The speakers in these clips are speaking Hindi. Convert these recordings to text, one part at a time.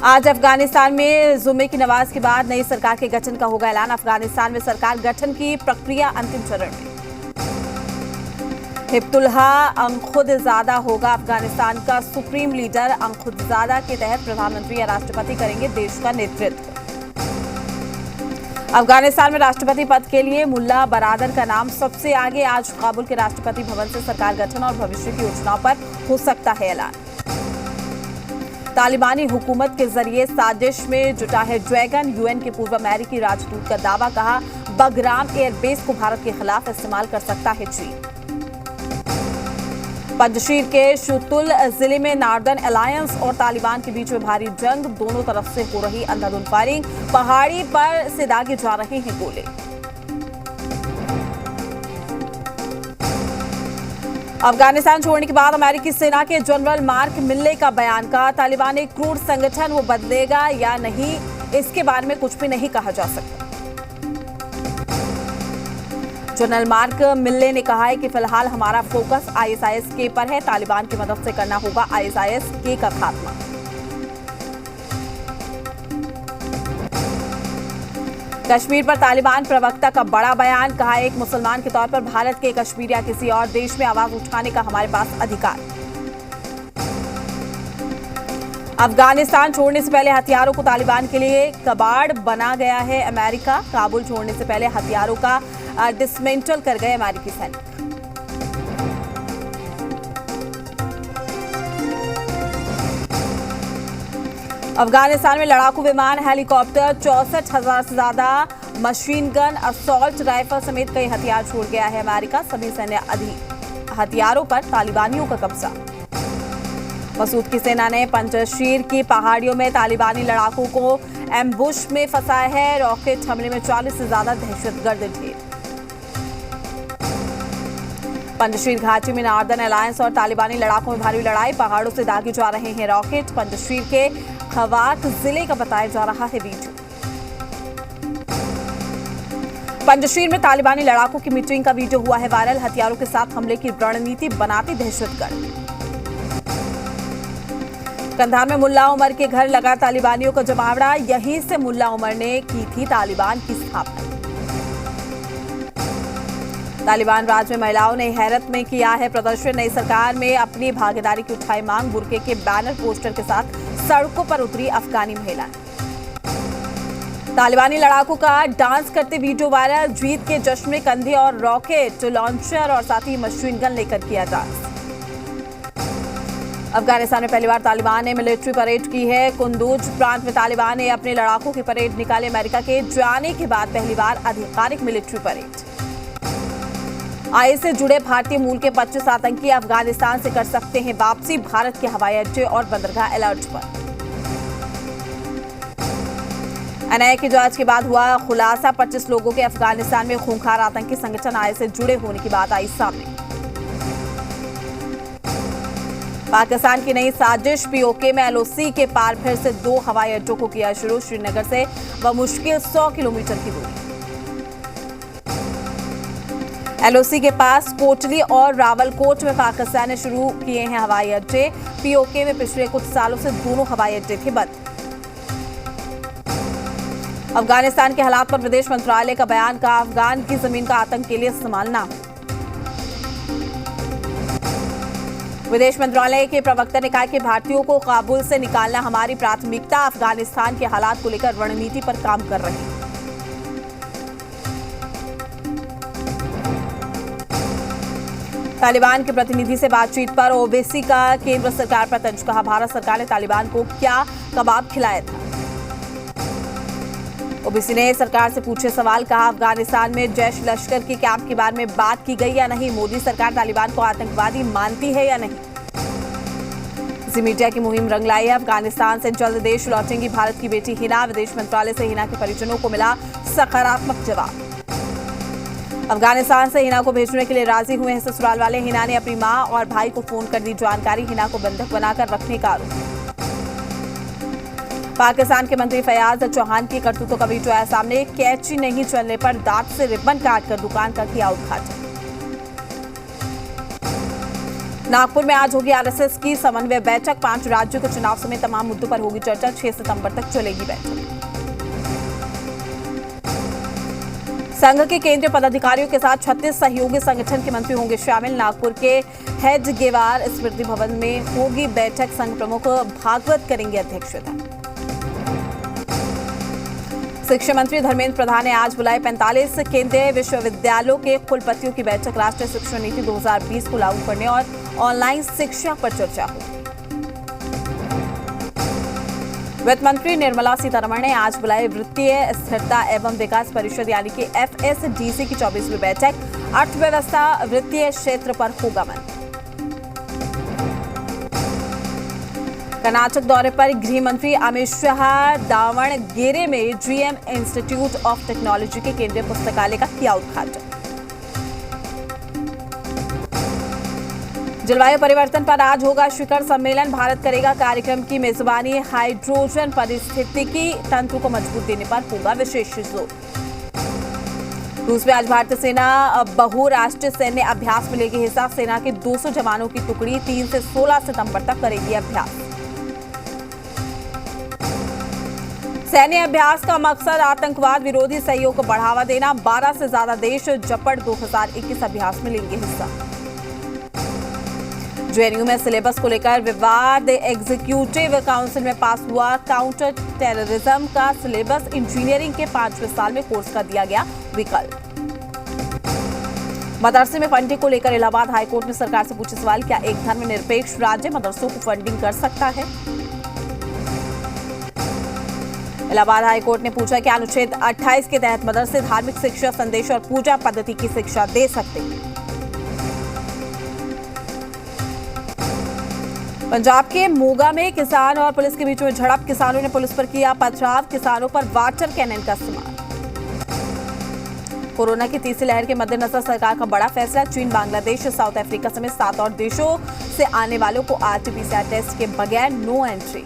आज अफगानिस्तान में जुमे की नमाज के बाद नई सरकार के गठन का होगा ऐलान। अफगानिस्तान में सरकार गठन की प्रक्रिया अंतिम चरण में। हिब्तुल्लाह अंखुदजादा होगा अफगानिस्तान का सुप्रीम लीडर। अंखुदजादा के तहत प्रधानमंत्री या राष्ट्रपति करेंगे देश का नेतृत्व। अफगानिस्तान में राष्ट्रपति पद के लिए मुल्ला बरादर का नाम सबसे आगे। आज काबुल के राष्ट्रपति भवन से सरकार गठन और भविष्य की योजनाओं पर हो सकता है ऐलान। तालिबानी हुकूमत के जरिए साजिश में जुटा है ड्रैगन। यूएन के पूर्व अमेरिकी राजदूत का दावा, कहा बगराम एयरबेस को भारत के खिलाफ इस्तेमाल कर सकता है चीन। पंजशीर के शुतुल जिले में नॉर्दर्न अलायंस और तालिबान के बीच में भारी जंग। दोनों तरफ से हो रही अंधाधुंध फायरिंग। पहाड़ी पर से दागे जा रहे हैं गोले। अफगानिस्तान छोड़ने के बाद अमेरिकी सेना के जनरल मार्क मिल्ले का बयान, का तालिबान एक क्रूर संगठन, वो बदलेगा या नहीं इसके बारे में कुछ भी नहीं कहा जा सकता। जनरल मार्क मिल्ले ने कहा है कि फिलहाल हमारा फोकस आईएसआईएस पर है। तालिबान की मदद से करना होगा आईएसआईएस का खात्मा। कश्मीर पर तालिबान प्रवक्ता का बड़ा बयान, कहा एक मुसलमान के तौर पर भारत के कश्मीर या किसी और देश में आवाज उठाने का हमारे पास अधिकार। अफगानिस्तान छोड़ने से पहले हथियारों को तालिबान के लिए कबाड़ बना गया है अमेरिका। काबुल छोड़ने से पहले हथियारों का डिसमेंटल कर गए अमेरिकी सैनिक। अफगानिस्तान में लड़ाकू विमान, हेलीकॉप्टर, 64,000 से ज्यादा मशीन गन, असॉल्ट राइफल समेत कई हथियार छोड़ गया है अमेरिका। सभी सैन्य हथियारों पर तालिबानियों का कब्जा। मसूद की सेना ने पंजशीर की पहाड़ियों में तालिबानी लड़ाकों को एम्बुश में फंसाया है। रॉकेट हमले में 40 से ज्यादा दहशतगर्द ढेर। पंजशीर घाटी में नॉर्दर्न अलायंस और तालिबानी लड़ाकों में भारी लड़ाई। पहाड़ों से दागे जा रहे हैं रॉकेट। पंजशीर के खवात जिले का बताया जा रहा है वीडियो। पंजशीर में तालिबानी लड़ाकों की मीटिंग का वीडियो हुआ है वायरल। हथियारों के साथ हमले की रणनीति बनाती दहशतगर्द। कंधार में मुल्ला उमर के घर लगा तालिबानियों का जमावड़ा। यहीं से मुल्ला उमर ने की थी तालिबान की स्थापना। तालिबान राज में महिलाओं ने हैरत में किया है प्रदर्शन। नई सरकार में अपनी भागीदारी की उठाई मांग। बुर्के के बैनर पोस्टर के साथ सड़कों पर उतरी अफगानी महिलाएं। तालिबानी लड़ाकों का डांस करते वीडियो वायरल। जीत के जश्न में कंधे और रॉकेट लॉन्चर और साथ ही मशीन गन लेकर किया डांस। अफगानिस्तान में पहली बार तालिबान ने मिलिट्री परेड की है। कुंदूज प्रांत में तालिबान ने अपने लड़ाकों की परेड निकाली। अमेरिका के जाने के बाद पहली बार आधिकारिक मिलिट्री परेड। आईएस से जुड़े भारतीय मूल के 25 आतंकी अफगानिस्तान से कर सकते हैं वापसी। भारत के हवाई अड्डे और बंदरगाह अलर्ट पर। एनआईए की जांच के बाद हुआ खुलासा। 25 लोगों के अफगानिस्तान में खूंखार आतंकी संगठन आईएस से जुड़े होने की बात आई सामने। पाकिस्तान की नई साजिश। पीओके में एलओसी के पार फिर से 2 हवाई अड्डों को किया शुरू। श्रीनगर से बमुश्किल 100 किलोमीटर की दूरी। एलओसी के पास कोटली और रावलकोट में पाकिस्तान ने शुरू किए हैं हवाई अड्डे। पीओके में पिछले कुछ सालों से दोनों हवाई अड्डे थे बंद। अफगानिस्तान के हालात पर विदेश मंत्रालय का बयान, का अफगान की जमीन का आतंक के लिए इस्तेमाल ना हो। विदेश मंत्रालय के प्रवक्ता ने कहा कि भारतीयों को काबुल से निकालना हमारी प्राथमिकता। अफगानिस्तान के हालात को लेकर रणनीति पर काम कर रहे हैं। तालिबान के प्रतिनिधि से बातचीत पर ओवैसी का केंद्र सरकार पर तंज, कहा भारत सरकार ने तालिबान को क्या कबाब खिलाया था। ओवैसी ने सरकार से पूछे सवाल, कहा अफगानिस्तान में जैश लश्कर के कैंप के बारे में बात की गई या नहीं। मोदी सरकार तालिबान को आतंकवादी मानती है या नहीं। जी मीडिया की मुहिम रंग लाई है। अफगानिस्तान से जल्द देश लौटेंगी भारत की बेटी हिना। विदेश मंत्रालय से हिना के परिजनों को मिला सकारात्मक जवाब। अफगानिस्तान से हिना को भेजने के लिए राजी हुए हैं ससुराल वाले। हिना ने अपनी मां और भाई को फोन कर दी जानकारी। हिना को बंधक बनाकर रखने का आरोप। पाकिस्तान के मंत्री फयाज चौहान की करतूतों का वीडियो आया सामने। कैची नहीं चलने पर दांत से रिबन काटकर दुकान का किया उद्घाटन। नागपुर में आज होगी आरएसएस की समन्वय बैठक। 5 राज्यों के चुनाव समेत तमाम मुद्दों पर होगी चर्चा। 6 सितंबर तक चलेगी बैठक। संघ के केंद्रीय पदाधिकारियों के साथ 36 सहयोगी संगठन के मंत्री होंगे शामिल। नागपुर के हेडगेवार स्मृति भवन में होगी बैठक। संघ प्रमुख भागवत करेंगे अध्यक्षता। शिक्षा मंत्री धर्मेंद्र प्रधान ने आज बुलाई 45 केंद्रीय विश्वविद्यालयों के कुलपतियों की बैठक। राष्ट्रीय शिक्षा नीति 2020 को लागू करने और ऑनलाइन शिक्षा पर चर्चा हुई। वित्त मंत्री निर्मला सीतारमण ने आज बुलाई वित्तीय स्थिरता एवं विकास परिषद यानी कि FSDC की 24वीं बैठक। अर्थव्यवस्था वित्तीय क्षेत्र पर होगा मंथन। कर्नाटक दौरे पर गृह मंत्री अमित शाह दावणगेरे में GM इंस्टीट्यूट ऑफ टेक्नोलॉजी के केंद्रीय पुस्तकालय का किया उद्घाटन। जलवायु परिवर्तन पर आज होगा शिखर सम्मेलन। भारत करेगा कार्यक्रम की मेजबानी। हाइड्रोजन पारिस्थितिकी तंत्र को मजबूत देने पर होगा विशेष जोर। रूस में आज भारतीय सेना बहुराष्ट्रीय सैन्य अभ्यास में लेगी हिस्सा। सेना के 200 जवानों की टुकड़ी 3 से 16 सितंबर तक करेगी अभ्यास। सैन्य अभ्यास का मकसद आतंकवाद विरोधी सहयोग को बढ़ावा देना। 12 से ज्यादा देश जपड़ 2021 अभ्यास में लेंगे हिस्सा। JNU में सिलेबस को लेकर विवाद। एग्जीक्यूटिव काउंसिल में पास हुआ काउंटर टेररिज्म का सिलेबस। इंजीनियरिंग के 5वें साल में कोर्स का दिया गया विकल्प। मदरसे में फंडिंग को लेकर इलाहाबाद हाईकोर्ट ने सरकार से पूछे सवाल, क्या एक धर्मनिरपेक्ष राज्य मदरसों को फंडिंग कर सकता है? इलाहाबाद हाईकोर्ट ने पूछा कि अनुच्छेद 28 के तहत मदरसे धार्मिक शिक्षा, संदेश और पूजा पद्धति की शिक्षा दे सकते हैं। पंजाब के मोगा में किसान और पुलिस के बीच में झड़प। किसानों ने पुलिस पर किया पथराव। किसानों पर वाटर कैनन का इस्तेमाल। कोरोना की तीसरी लहर के मद्देनजर सरकार का बड़ा फैसला। चीन, बांग्लादेश, साउथ अफ्रीका समेत 7 और देशों से आने वालों को RT-PCR टेस्ट के बगैर नो एंट्री।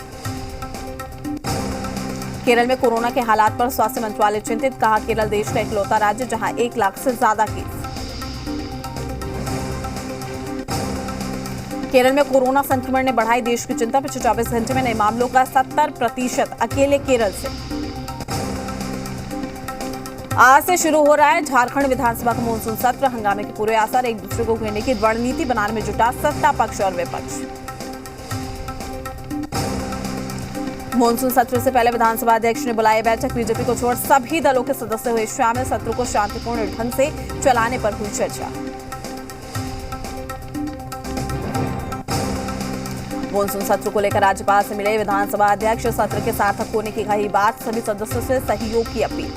केरल में कोरोना के हालात पर स्वास्थ्य मंत्रालय चिंतित। कहा, केरल देश का इकलौता राज्य जहां 1 लाख से ज्यादा केस। केरल में कोरोना संक्रमण ने बढ़ाई देश की चिंता। पिछले 24 घंटे में नए मामलों का 70% अकेले केरल से। आज से शुरू हो रहा है झारखंड विधानसभा का मानसून सत्र। हंगामे के पूरे आसार। एक दूसरे को घेरने की रणनीति बनाने में जुटा सत्ता पक्ष और विपक्ष। मानसून सत्र से पहले विधानसभा अध्यक्ष ने बुलाई बैठक। बीजेपी को छोड़ सभी दलों के सदस्य हुए शामिल। सत्र को शांतिपूर्ण ढंग से चलाने पर हुई चर्चा। मानसून सत्र को लेकर राज्यपाल से मिले विधानसभा अध्यक्ष। सत्र के सार्थक होने की कही बात। सभी सदस्यों से सहयोग की अपील।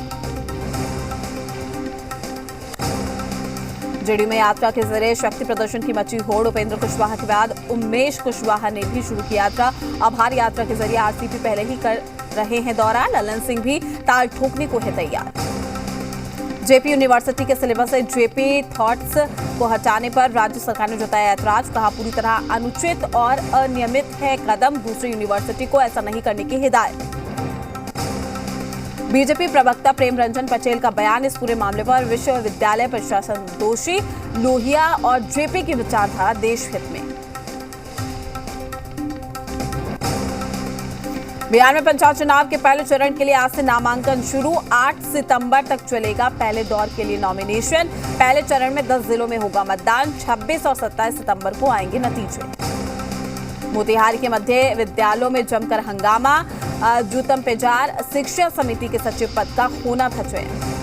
जेडीयू में यात्रा के जरिए शक्ति प्रदर्शन की मची होड़। उपेंद्र कुशवाहा के बाद उमेश कुशवाहा ने भी शुरू की यात्रा। आभार यात्रा के जरिए आरसीपी पहले ही कर रहे हैं दौरा। ललन सिंह भी ताल ठोकने को है तैयार। जेपी यूनिवर्सिटी के सिलेबस से जेपी थॉट्स को हटाने पर राज्य सरकार ने जताया ऐतराज। कहा, पूरी तरह अनुचित और अनियमित है कदम। दूसरी यूनिवर्सिटी को ऐसा नहीं करने की हिदायत। बीजेपी प्रवक्ता प्रेम रंजन पटेल का बयान। इस पूरे मामले पर विश्वविद्यालय प्रशासन दोषी। लोहिया और जेपी की विचारधारा देश हित में। बिहार में पंचायत चुनाव के पहले चरण के लिए आज से नामांकन शुरू। 8 सितंबर तक चलेगा पहले दौर के लिए नॉमिनेशन। पहले चरण में 10 जिलों में होगा मतदान। 26 और 27 सितंबर को आएंगे नतीजे। मोतिहारी के मध्य विद्यालयों में जमकर हंगामा। जूतम पेजार शिक्षा समिति के सचिव पद का होना था चयन।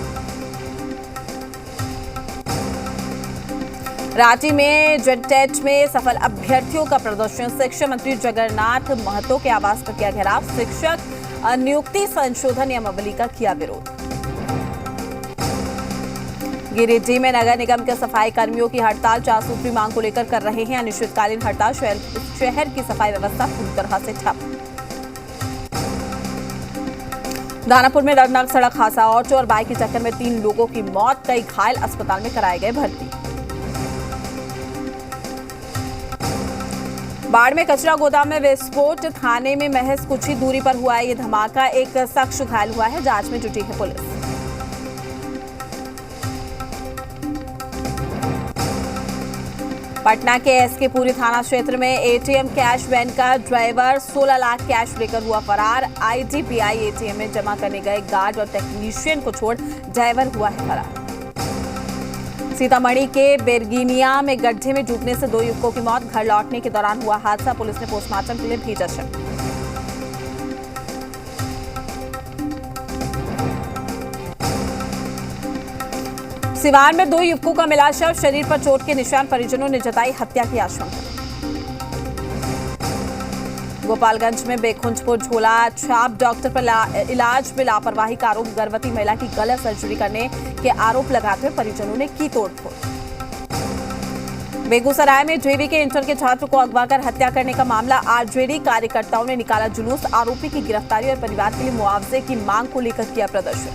रांची में जेटेट में सफल अभ्यर्थियों का प्रदर्शन। शिक्षा मंत्री जगन्नाथ महतो के आवास पर किया घेराव। शिक्षक नियुक्ति संशोधन नियमावली का किया विरोध। गिरिडीह में नगर निगम के सफाई कर्मियों की हड़ताल। 4 सूत्री मांग को लेकर कर रहे हैं अनिश्चितकालीन हड़ताल। शहर की सफाई व्यवस्था पूरी तरह से ठप। दानापुर में दर्दनाक सड़क हादसा। ऑटो और बाइक की टक्कर में 3 लोगों की मौत। कई घायल अस्पताल में कराए गए भर्ती। बाढ़ में कचरा गोदाम में विस्फोट। थाने में महज कुछ ही दूरी पर हुआ है ये धमाका। एक शख्स घायल हुआ है। जांच में जुटी है पुलिस। पटना के एसके पुरी थाना क्षेत्र में एटीएम कैश वैन का ड्राइवर 16 लाख कैश लेकर हुआ फरार। आईडीबीआई एटीएम में जमा करने गए गार्ड और टेक्नीशियन को छोड़ ड्राइवर हुआ है फरार। सीतामढ़ी के बेरगिनिया में गड्ढे में डूबने से 2 युवकों की मौत। घर लौटने के दौरान हुआ हादसा। पुलिस ने पोस्टमार्टम के लिए भेजा शव। सिवान में 2 युवकों का मिला शव। शरीर पर चोट के निशान। परिजनों ने जताई हत्या की आशंका। गोपालगंज में बेखुंजपुर झोला छाप डॉक्टर पर इलाज में लापरवाही का आरोप। गर्भवती महिला की गलत सर्जरी करने के आरोप लगाते हुए परिजनों ने की तोड़फोड़। बेगूसराय में जेवी के इंटर के छात्र को अगवा कर हत्या करने का मामला। आरजेडी कार्यकर्ताओं ने निकाला जुलूस। आरोपी की गिरफ्तारी और परिवार के लिए मुआवजे की मांग को लेकर किया प्रदर्शन।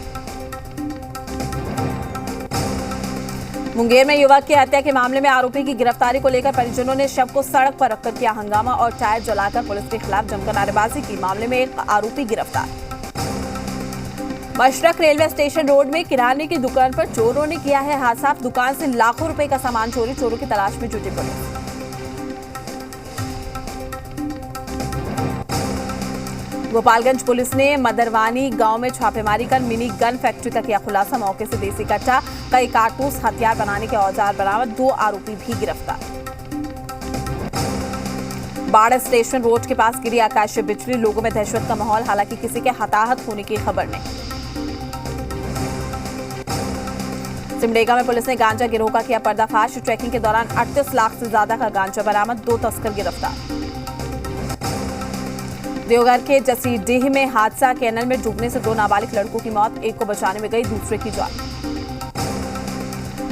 मुंगेर में युवक की हत्या के मामले में आरोपी की गिरफ्तारी को लेकर परिजनों ने शव को सड़क पर रखकर किया हंगामा और टायर जलाकर पुलिस के खिलाफ जमकर नारेबाजी की। मामले में एक आरोपी गिरफ्तार। मशरक रेलवे स्टेशन रोड में किराने की दुकान पर चोरों ने किया है हादसा। दुकान से लाखों रुपए का सामान चोरी। चोरों की तलाश में जुटी पुलिस। गोपालगंज पुलिस ने मदरवानी गांव में छापेमारी कर मिनी गन फैक्ट्री का किया खुलासा। मौके से देसी कट्टा, कई कारतूस, हथियार बनाने के औजार बरामद। 2 आरोपी भी गिरफ्तार। बाड़ स्टेशन रोड के पास गिरी आकाशीय बिजली। लोगों में दहशत का माहौल। हालांकि किसी के हताहत होने की खबर नहीं। सिमडेगा में पुलिस ने गांजा गिरोह का किया पर्दाफाश। ट्रैकिंग के दौरान 38 लाख से ज्यादा का गांजा बरामद। 2 तस्कर गिरफ्तार। देवघर के जसीडीह में हादसा। कैनल में डूबने से 2 नाबालिग लड़कों की मौत। एक को बचाने में गई, दूसरे की जान।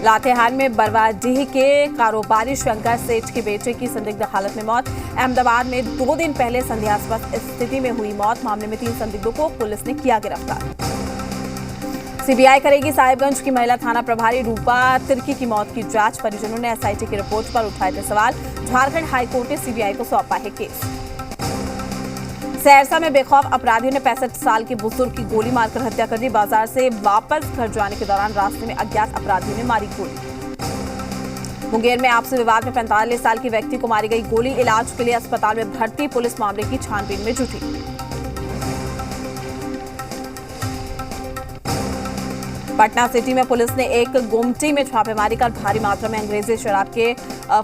लातेहार में बरवाडीह के कारोबारी शंकर सेठ के बेटे की संदिग्ध हालत में मौत। अहमदाबाद में 2 दिन पहले संदेहास्पद स्थिति में हुई मौत। मामले में 3 संदिग्धों को पुलिस ने किया गिरफ्तार। सीबीआई करेगी साहिबगंज की महिला थाना प्रभारी रूपा तिर्की की मौत की जांच। परिजनों ने एसआईटी की रिपोर्ट पर उठाए थे सवाल। झारखंड हाईकोर्ट ने सीबीआई को सौंपा है केस। सहरसा में बेखौफ अपराधियों ने 65 साल के बुजुर्ग की गोली मारकर हत्या कर दी। बाजार से वापस घर जाने के दौरान रास्ते में अज्ञात अपराधियों ने मारी गोली। मुंगेर में आपसी विवाद में 45 साल के व्यक्ति को मारी गई गोली। इलाज के लिए अस्पताल में भर्ती। पुलिस मामले की छानबीन में जुटी। पटना सिटी में पुलिस ने एक गुमटी में छापेमारी कर भारी मात्रा में अंग्रेजी शराब के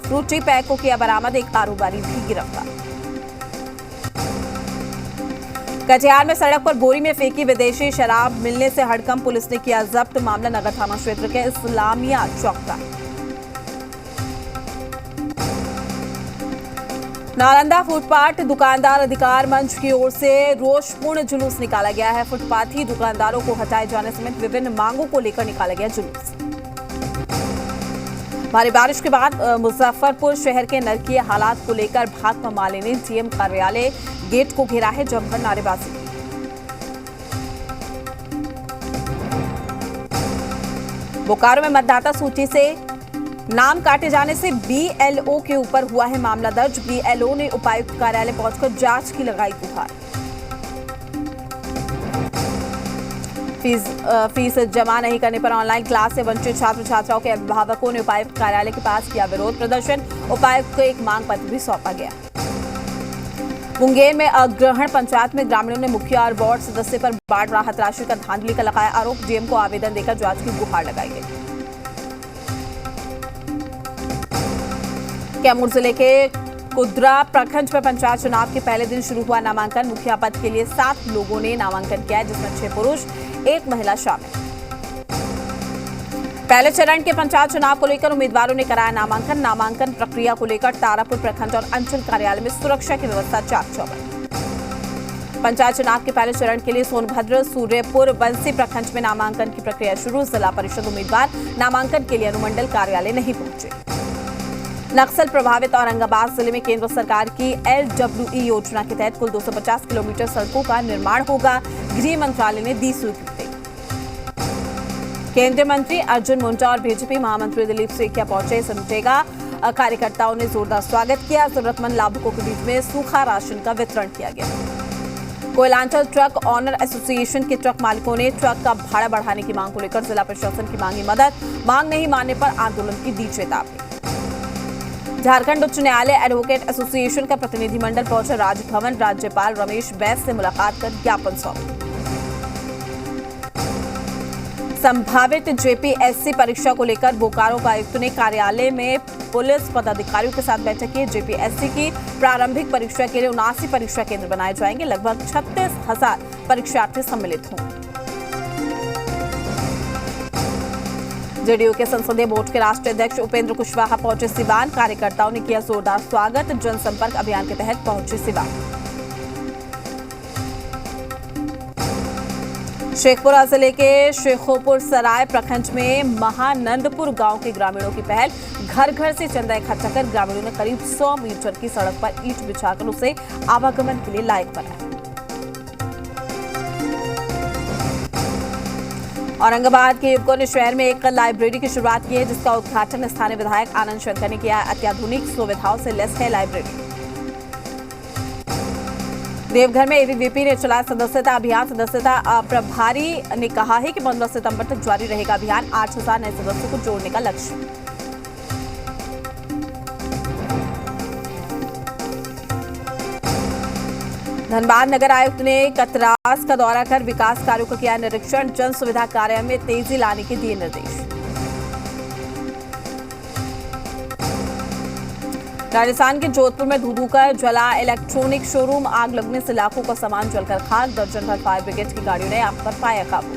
फ्रूटी पैक को किया बरामद। एक कारोबारी भी गिरफ्तार। कटिहार में सड़क पर बोरी में फेंकी विदेशी शराब मिलने से हड़कंप। पुलिस ने किया जब्त। मामला नगर थाना क्षेत्र के इस्लामिया चौक का। नालंदा फुटपाथ दुकानदार अधिकार मंच की ओर से रोषपूर्ण जुलूस निकाला गया है। फुटपाथी दुकानदारों को हटाए जाने समेत विभिन्न मांगों को लेकर निकाला गया जुलूस। भारी बारिश के बाद मुजफ्फरपुर शहर के नरकीय हालात को लेकर भाकपा माले ने डीएम कार्यालय गेट को घेरा है। जमकर नारेबाजी की। बोकारो में मतदाता सूची से नाम काटे जाने से बीएलओ के ऊपर हुआ है मामला दर्ज। बीएलओ ने उपायुक्त कार्यालय पहुंचकर जांच की लगाई गुहार। फीस जमा नहीं करने पर ऑनलाइन क्लास से वंचित छात्र छात्राओं के अभिभावकों ने उपायुक्त कार्यालय के पास किया विरोध प्रदर्शन। उपायुक्त को एक मांग पत्र भी सौंपा गया। मुंगेर में अग्रहण पंचायत में ग्रामीणों ने मुखिया और वार्ड सदस्य पर बाढ़ राहत राशि का धांधली का लगाया आरोप। डीएम को आवेदन देकर जांच की गुहार लगाई गई। कैमूर जिले के कुद्रा प्रखंड में पंचायत चुनाव के पहले दिन शुरू हुआ नामांकन। मुखिया पद के लिए 7 लोगों ने नामांकन किया है, जिसमें 6 पुरुष 1 महिला शामिल। पहले चरण के पंचायत चुनाव को लेकर उम्मीदवारों ने कराया नामांकन। नामांकन प्रक्रिया को लेकर तारापुर प्रखंड और अंचल कार्यालय में सुरक्षा की व्यवस्था चाक चौबंद। पंचायत चुनाव के पहले चरण के लिए सोनभद्र, सूर्यपुर, बंसी प्रखंड में नामांकन की प्रक्रिया शुरू। जिला परिषद उम्मीदवार नामांकन के लिए अनुमंडल कार्यालय नहीं पहुंचे। नक्सल प्रभावित औरंगाबाद जिले में केंद्र सरकार की LWE योजना के तहत कुल 250 किलोमीटर सड़कों का निर्माण होगा। गृह मंत्रालय ने दी स्वीकृति। केंद्रीय मंत्री अर्जुन मुंडा और बीजेपी महामंत्री दिलीप सेठिया पहुंचे। सिमडेगा कार्यकर्ताओं ने जोरदार स्वागत किया। जरूरतमंद लाभुकों के बीच में सूखा राशन का वितरण किया गया। कोयलांचल ट्रक ऑनर एसोसिएशन के ट्रक मालिकों ने ट्रक का भाड़ा बढ़ाने की मांग को लेकर जिला प्रशासन की मांगी मदद। मांग नहीं मानने पर आंदोलन की दी चेतावनी। झारखंड उच्च न्यायालय एडवोकेट एसोसिएशन का प्रतिनिधिमंडल पहुंचा राजभवन, राज्यपाल रमेश बैस से मुलाकात कर ज्ञापन सौंपा। संभावित जेपीएससी परीक्षा को लेकर बोकारो का आयुक्त ने कार्यालय में पुलिस पदाधिकारियों के साथ बैठक की। जेपीएससी की प्रारंभिक परीक्षा के लिए 79 परीक्षा केंद्र बनाए जाएंगे। लगभग 36,000 परीक्षार्थी सम्मिलित होंगे। जेडीयू के संसदीय बोर्ड के राष्ट्रीय अध्यक्ष उपेंद्र कुशवाहा पहुंचे सिवान। कार्यकर्ताओं ने किया जोरदार स्वागत। जनसंपर्क अभियान के तहत पहुंचे सिवान। शेखपुरा जिले के शेखोपुर सराय प्रखंड में महानंदपुर गांव के ग्रामीणों की पहल। घर घर से चंदा इकट्ठा कर ग्रामीणों ने करीब 100 मीटर की सड़क पर ईंट बिछाकर उसे आवागमन के लिए लायक बनाया। औरंगाबाद के युवकों ने शहर में एक लाइब्रेरी की शुरुआत की है, जिसका उद्घाटन स्थानीय विधायक आनंद शंकर ने किया। अत्याधुनिक सुविधाओं से लैस है लाइब्रेरी। देवघर में एबीवीपी ने चलाया सदस्यता अभियान। सदस्यता प्रभारी ने कहा है कि 15 सितंबर तक जारी रहेगा अभियान। 8,000 नए सदस्यों को जोड़ने का लक्ष्य। धनबाद नगर आयुक्त ने कतरास का दौरा कर विकास कार्यों का किया निरीक्षण। जन सुविधा कार्य में तेजी लाने के दिए निर्देश। राजस्थान के जोधपुर में धू कर जला इलेक्ट्रॉनिक शोरूम। आग लगने से लाखों का सामान जलकर खाक। दर्जन भर फायर ब्रिगेड की गाड़ियों ने आग पर पाया काबू।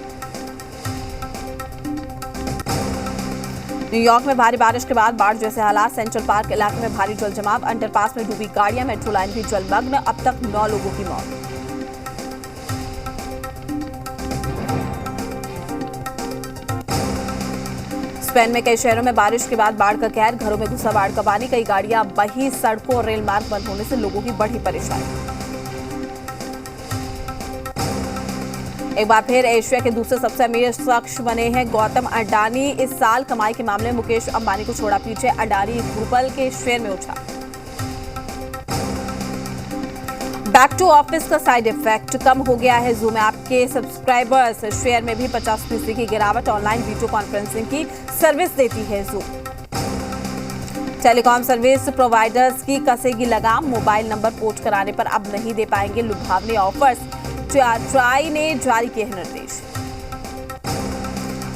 न्यूयॉर्क में भारी बारिश के बाद बाढ़ जैसे हालात। सेंट्रल पार्क इलाके में भारी जल जमाव। अंडरपास में डूबी गाड़ियां। मेट्रो लाइन भी जलमग्न। अब तक 9 लोगों की मौत। स्पेन में कई शहरों में बारिश के बाद बाढ़ का कहर। घरों में घुसा बाढ़ का पानी। कई गाड़ियां बही। सड़कों और रेल मार्ग बंद होने से लोगों की बढ़ी परेशानी। एक बार फिर एशिया के दूसरे सबसे अमीर शख्स बने हैं गौतम अडानी। इस साल कमाई के मामले में मुकेश अंबानी को छोड़ा पीछे। अडानी ग्रुपल के शेयर में उछाल। बैक टू ऑफिस का साइड इफेक्ट। कम हो गया है जूम ऐप के सब्सक्राइबर्स। शेयर में भी 50% की गिरावट। ऑनलाइन वीडियो कॉन्फ्रेंसिंग की सर्विस देती है जूम। टेलीकॉम सर्विस प्रोवाइडर्स की कसेगी लगाम। मोबाइल नंबर पोर्ट कराने पर अब नहीं दे पाएंगे लुभावने ऑफर्स। ट्राई ने जारी किए हैं निर्देश।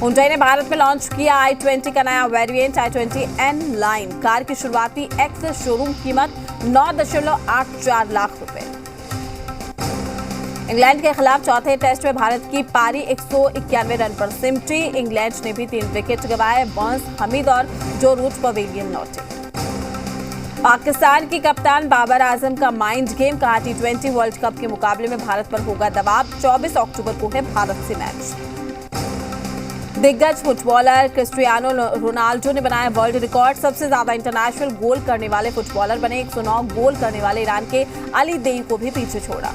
हुंडई ने भारत में लॉन्च किया i20 का नया वेरिएंट i20N लाइन। कार की शुरुआती एक्स शोरूम कीमत 9.84 लाख रुपए। इंग्लैंड के खिलाफ चौथे टेस्ट में भारत की पारी 191 रन पर सिमटी। इंग्लैंड ने भी 3 विकेट गंवाए। बॉन्स, हमीद और जो रूट पवेलियन लौटे। पाकिस्तान की कप्तान बाबर आजम का माइंड गेम। कहा T20 वर्ल्ड कप के मुकाबले में भारत पर होगा दबाव। 24 अक्टूबर को है भारत से मैच। दिग्गज फुटबॉलर क्रिस्टियानो रोनाल्डो ने बनाया वर्ल्ड रिकॉर्ड। सबसे ज्यादा इंटरनेशनल गोल करने वाले फुटबॉलर बने। 109 गोल करने वाले ईरान के अली देई को भी पीछे छोड़ा।